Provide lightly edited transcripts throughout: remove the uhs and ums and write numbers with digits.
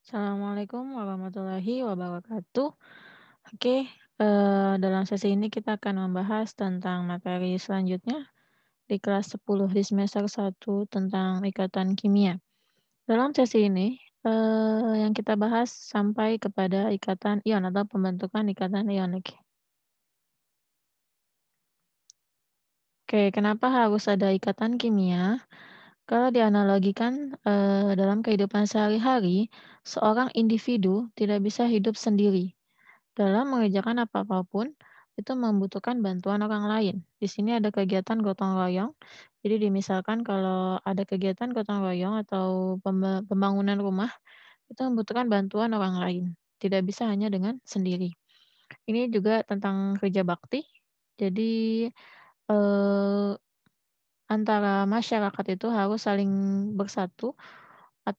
Assalamualaikum warahmatullahi wabarakatuh. Oke, dalam sesi ini kita akan membahas tentang materi selanjutnya di kelas 10 di semester 1 tentang ikatan kimia. Dalam sesi ini, yang kita bahas sampai kepada ikatan ion atau pembentukan ikatan ionik. Oke, kenapa harus ada ikatan kimia? Kalau dianalogikan, dalam kehidupan sehari-hari, seorang individu tidak bisa hidup sendiri. Dalam mengerjakan apapun itu membutuhkan bantuan orang lain. Di sini ada kegiatan gotong royong. Jadi dimisalkan kalau ada kegiatan gotong royong atau pembangunan rumah, itu membutuhkan bantuan orang lain. Tidak bisa hanya dengan sendiri. Ini juga tentang kerja bakti. Jadi, eee, antara masyarakat itu harus saling bersatu,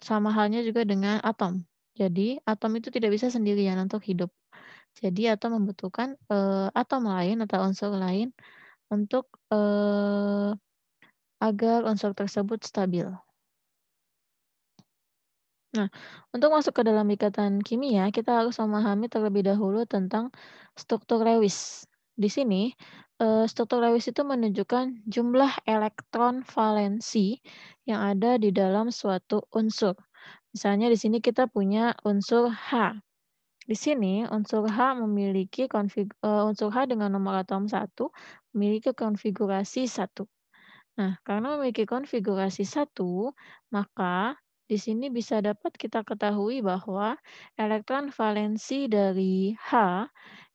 sama halnya juga dengan atom. Jadi, atom itu tidak bisa sendirian untuk hidup. Jadi atau membutuhkan, atom lain atau unsur lain untuk, agar unsur tersebut stabil. Nah, untuk masuk ke dalam ikatan kimia, kita harus memahami terlebih dahulu tentang struktur Lewis. Di sini, struktur Lewis itu menunjukkan jumlah elektron valensi yang ada di dalam suatu unsur. Misalnya di sini kita punya unsur H. Di sini unsur H unsur H dengan nomor atom 1 memiliki konfigurasi 1. Nah, karena memiliki konfigurasi 1, maka di sini bisa dapat kita ketahui bahwa elektron valensi dari H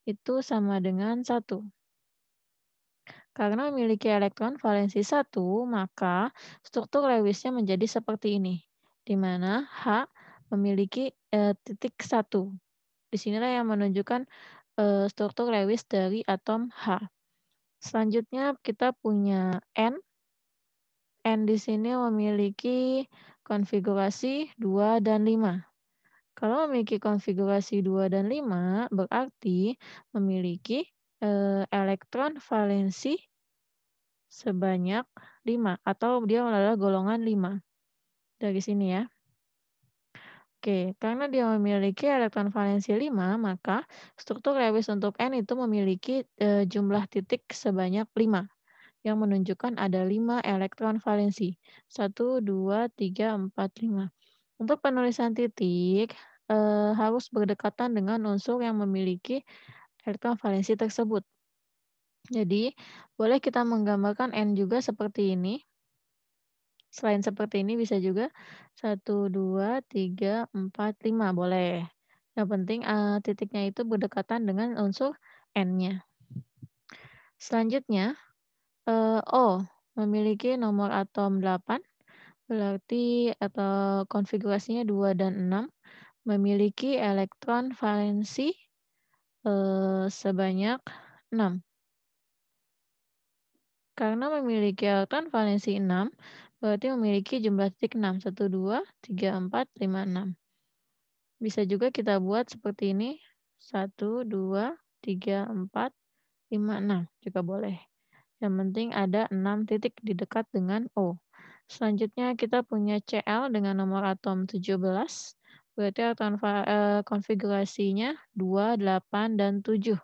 itu sama dengan 1. Karena memiliki elektron valensi 1, maka struktur Lewisnya menjadi seperti ini, di mana H memiliki, titik 1. Di sinilah yang menunjukkan, struktur Lewis dari atom H. Selanjutnya kita punya N. N di sini memiliki konfigurasi 2 dan 5. Kalau memiliki konfigurasi 2 dan 5, berarti memiliki, elektron valensi sebanyak 5 atau dia adalah golongan 5. Dari sini ya. Oke, karena dia memiliki elektron valensi 5, maka struktur Lewis untuk N itu memiliki, jumlah titik sebanyak 5, yang menunjukkan ada 5 elektron valensi. 1, 2, 3, 4, 5. Untuk penulisan titik, harus berdekatan dengan unsur yang memiliki elektron valensi tersebut. Jadi, boleh kita menggambarkan N juga seperti ini. Selain seperti ini bisa juga 1, 2, 3, 4, 5 boleh. Yang penting, titiknya itu berdekatan dengan unsur N-nya. Selanjutnya, O memiliki nomor atom 8, berarti atau konfigurasinya 2 dan 6, memiliki elektron valensi, sebanyak 6. Karena memiliki elektron valensi 6, berarti memiliki jumlah titik 6, 1, 2, 3, 4, 5, 6. Bisa juga kita buat seperti ini, 1, 2, 3, 4, 5, 6 juga boleh. Yang penting ada 6 titik di dekat dengan O. Selanjutnya kita punya Cl dengan nomor atom 17, berarti konfigurasinya 2, 8, dan 7.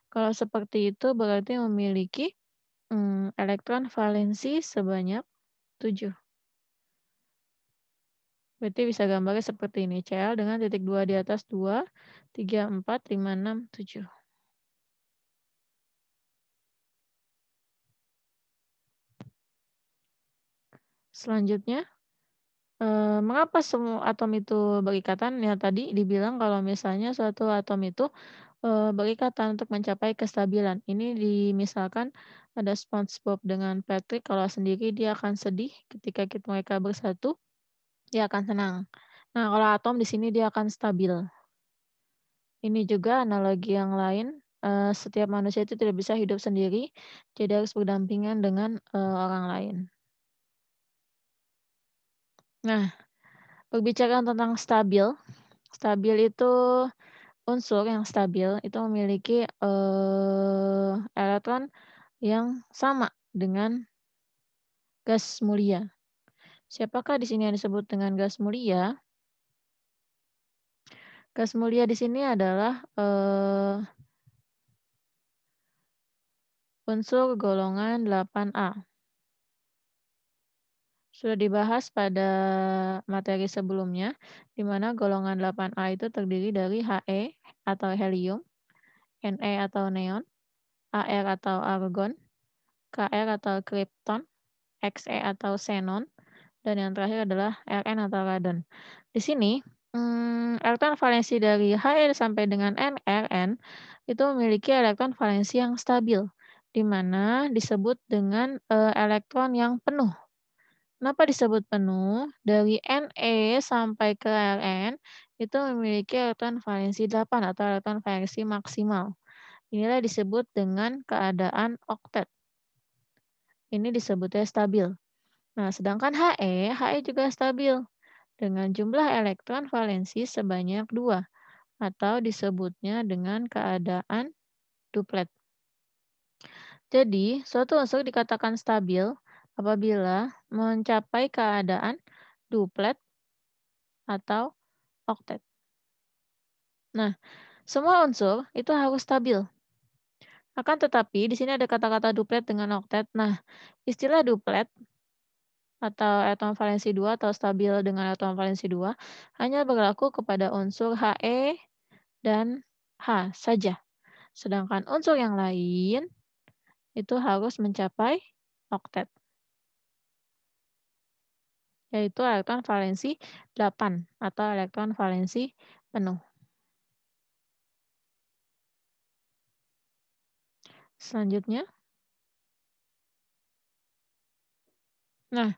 Kalau seperti itu berarti memiliki elektron valensi sebanyak 7. Berarti bisa gambarnya seperti ini, Cl dengan titik 2 di atas 2, 3, 4, 5, 6, 7. Selanjutnya, mengapa semua atom itu berikatan? Ya tadi dibilang kalau misalnya suatu atom itu, berikatan untuk mencapai kestabilan. Ini dimisalkan ada SpongeBob dengan Patrick, kalau sendiri dia akan sedih, ketika mereka bersatu, dia akan senang. Nah, kalau atom di sini dia akan stabil. Ini juga analogi yang lain, setiap manusia itu tidak bisa hidup sendiri, jadi harus berdampingan dengan, orang lain. Nah, berbicara tentang stabil, stabil itu unsur yang stabil itu memiliki, elektron yang sama dengan gas mulia. Siapakah di sini yang disebut dengan gas mulia? Gas mulia di sini adalah, unsur golongan 8A. Sudah dibahas pada materi sebelumnya, di mana golongan 8A itu terdiri dari He atau helium, Ne atau neon, Ar atau argon, Kr atau krypton, Xe atau xenon, dan yang terakhir adalah Rn atau radon. Di sini, elektron valensi dari He sampai dengan Rn itu memiliki elektron valensi yang stabil, di mana disebut dengan, elektron yang penuh. Kenapa disebut penuh? Dari Ne sampai ke Rn itu memiliki elektron valensi 8 atau elektron valensi maksimal. Inilah disebut dengan keadaan oktet. Ini disebutnya stabil. Nah, sedangkan He juga stabil dengan jumlah elektron valensi sebanyak 2 atau disebutnya dengan keadaan duplet. Jadi, suatu unsur dikatakan stabil apabila mencapai keadaan duplet atau oktet. Nah, semua unsur itu harus stabil. Akan tetapi, di sini ada kata-kata duplet dengan oktet. Nah, istilah duplet atau elektron valensi 2 atau stabil dengan elektron valensi 2 hanya berlaku kepada unsur He dan H saja. Sedangkan unsur yang lain itu harus mencapai oktet, yaitu elektron valensi 8 atau elektron valensi penuh. Selanjutnya, nah,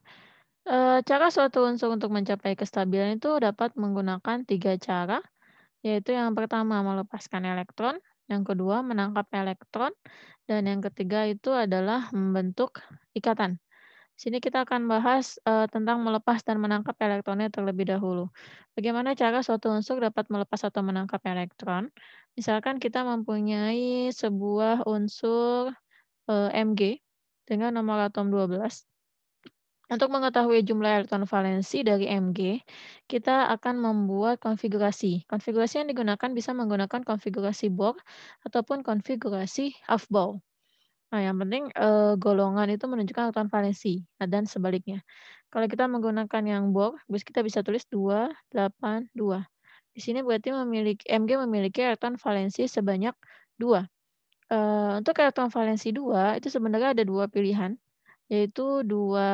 cara suatu unsur untuk mencapai kestabilan itu dapat menggunakan 3 cara, yaitu yang pertama melepaskan elektron, yang kedua menangkap elektron, dan yang ketiga itu adalah membentuk ikatan. Sini kita akan bahas, tentang melepas dan menangkap elektronnya terlebih dahulu. Bagaimana cara suatu unsur dapat melepas atau menangkap elektron? Misalkan kita mempunyai sebuah unsur, Mg dengan nomor atom 12. Untuk mengetahui jumlah elektron valensi dari Mg, kita akan membuat konfigurasi. Konfigurasi yang digunakan bisa menggunakan konfigurasi Bohr ataupun konfigurasi Aufbau. Nah, yang penting, golongan itu menunjukkan elektron valensi, dan sebaliknya. Kalau kita menggunakan yang Bohr, kita bisa tulis 282. Di sini berarti Mg memiliki elektron valensi sebanyak 2. Untuk elektron valensi 2 itu sebenarnya ada 2 pilihan, yaitu 2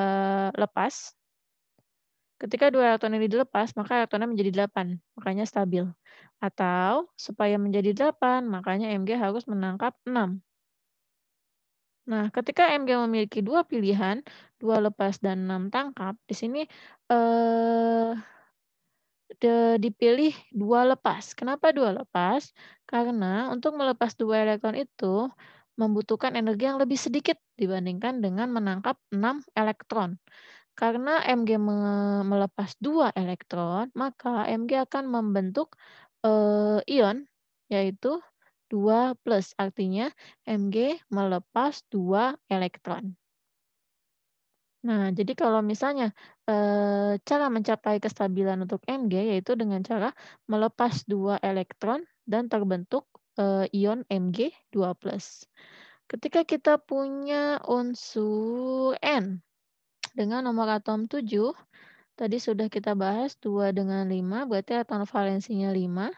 lepas. Ketika 2 elektron ini dilepas, maka elektronnya menjadi 8, makanya stabil. Atau supaya menjadi 8, makanya Mg harus menangkap 6. Nah, ketika Mg memiliki 2 pilihan, 2 lepas dan 6 tangkap, di sini, eee, dipilih 2 lepas. Kenapa 2 lepas? Karena untuk melepas 2 elektron itu membutuhkan energi yang lebih sedikit dibandingkan dengan menangkap 6 elektron. Karena Mg melepas 2 elektron, maka Mg akan membentuk, ion, yaitu 2+, artinya Mg melepas 2 elektron. Nah, jadi kalau misalnya, cara mencapai kestabilan untuk Mg yaitu dengan cara melepas 2 elektron dan terbentuk, ion Mg 2+. Ketika kita punya unsur N dengan nomor atom 7, tadi sudah kita bahas 2 dengan 5, berarti elektron valensinya 5.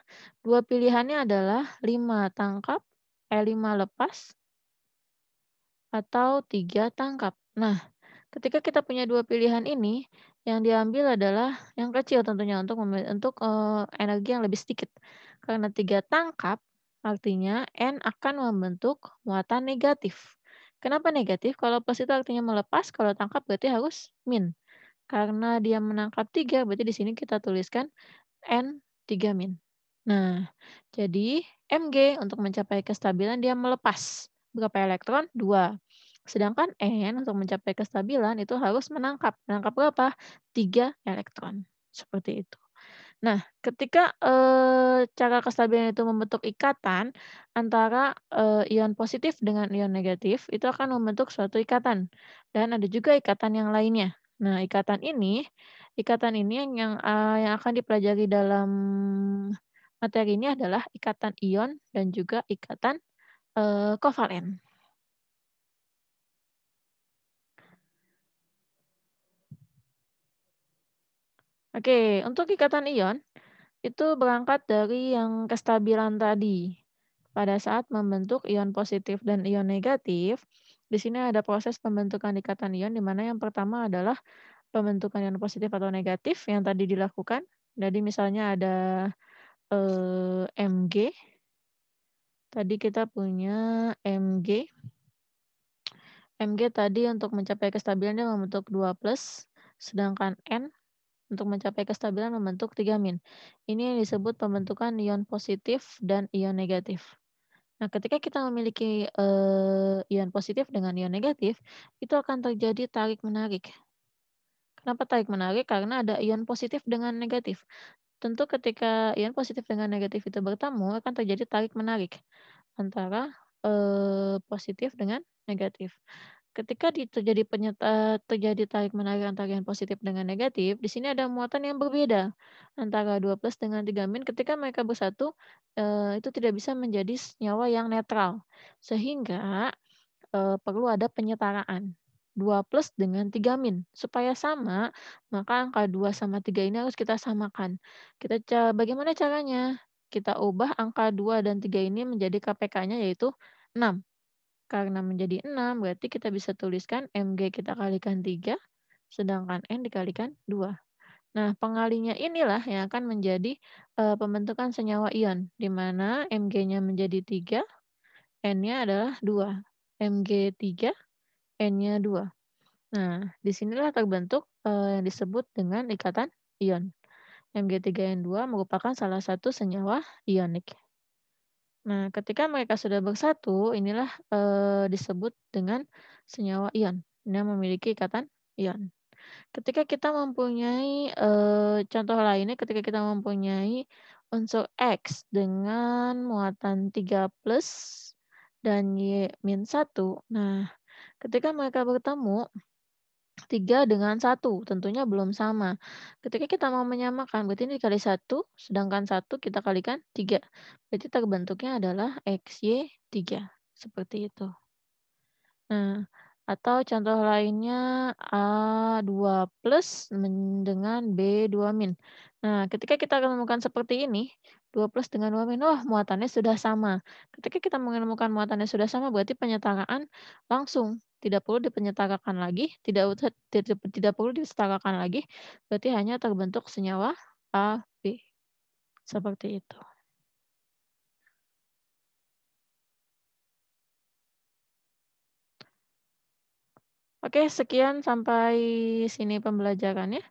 2 pilihannya adalah 5 tangkap, 5 lepas, atau 3 tangkap. Nah, ketika kita punya 2 pilihan ini, yang diambil adalah yang kecil tentunya untuk energi yang lebih sedikit. Karena 3 tangkap, artinya N akan membentuk muatan negatif. Kenapa negatif? Kalau plus itu artinya melepas, kalau tangkap berarti harus min. Karena dia menangkap 3, berarti di sini kita tuliskan N3-. Nah, jadi Mg untuk mencapai kestabilan dia melepas berapa elektron? 2. Sedangkan N untuk mencapai kestabilan itu harus menangkap. Menangkap berapa? 3 elektron. Seperti itu. Nah, ketika, cara kestabilan itu membentuk ikatan antara, ion positif dengan ion negatif, itu akan membentuk suatu ikatan. Dan ada juga ikatan yang lainnya. Nah, ikatan ini yang akan dipelajari dalam Materinya adalah ikatan ion dan juga ikatan, kovalen. Oke, untuk ikatan ion, itu berangkat dari yang kestabilan tadi. Pada saat membentuk ion positif dan ion negatif, di sini ada proses pembentukan ikatan ion di mana yang pertama adalah pembentukan ion positif atau negatif yang tadi dilakukan. Jadi misalnya ada, Mg, tadi kita punya Mg. Mg tadi untuk mencapai kestabilan dia membentuk 2+, sedangkan N untuk mencapai kestabilan membentuk 3-. Ini yang disebut pembentukan ion positif dan ion negatif. Nah, ketika kita memiliki, ion positif dengan ion negatif, itu akan terjadi tarik-menarik. Kenapa tarik-menarik? Karena ada ion positif dengan negatif. Tentu ketika ion positif dengan negatif itu bertemu, akan terjadi tarik-menarik antara, positif dengan negatif. Ketika terjadi tarik-menarik antara ion positif dengan negatif, di sini ada muatan yang berbeda antara 2+ dengan 3-. Ketika mereka bersatu, itu tidak bisa menjadi senyawa yang netral. Sehingga perlu ada penyetaraan 2+ dengan 3-. Supaya sama, maka angka 2 sama 3 ini harus kita samakan. Bagaimana caranya? Kita ubah angka 2 dan 3 ini menjadi KPK-nya yaitu 6. Karena menjadi 6 berarti kita bisa tuliskan Mg kita kalikan 3, sedangkan N dikalikan 2. Nah, pengalinya inilah yang akan menjadi, pembentukan senyawa ion, di mana Mg-nya menjadi 3, N-nya adalah 2. Mg 3, N-nya 2. Nah, di sinilah terbentuk, yang disebut dengan ikatan ion. Mg3N2 merupakan salah satu senyawa ionik. Nah, ketika mereka sudah bersatu, inilah, disebut dengan senyawa ion yang memiliki ikatan ion. Ketika kita mempunyai, contoh lainnya ketika kita mempunyai unsur X dengan muatan 3+ dan Y-1. Nah, ketika mereka bertemu, 3 dengan 1 tentunya belum sama. Ketika kita mau menyamakan, berarti ini dikali 1, sedangkan 1 kita kalikan 3. Berarti terbentuknya adalah XY3, seperti itu. Nah, atau contoh lainnya A2+ dengan B2-. Nah, ketika kita menemukan seperti ini, 2+ dengan 2-, wah muatannya sudah sama. Ketika kita menemukan muatannya sudah sama, berarti penyetaraan langsung, tidak perlu dipenyetarakan lagi, tidak perlu disetarakan lagi, berarti hanya terbentuk senyawa A, B, seperti itu. Oke, sekian sampai sini pembelajarannya.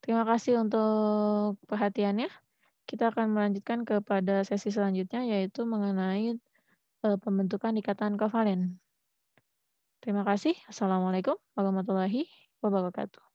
Terima kasih untuk perhatiannya. Kita akan melanjutkan kepada sesi selanjutnya, yaitu mengenai pembentukan ikatan kovalen. Terima kasih. Assalamualaikum warahmatullahi wabarakatuh.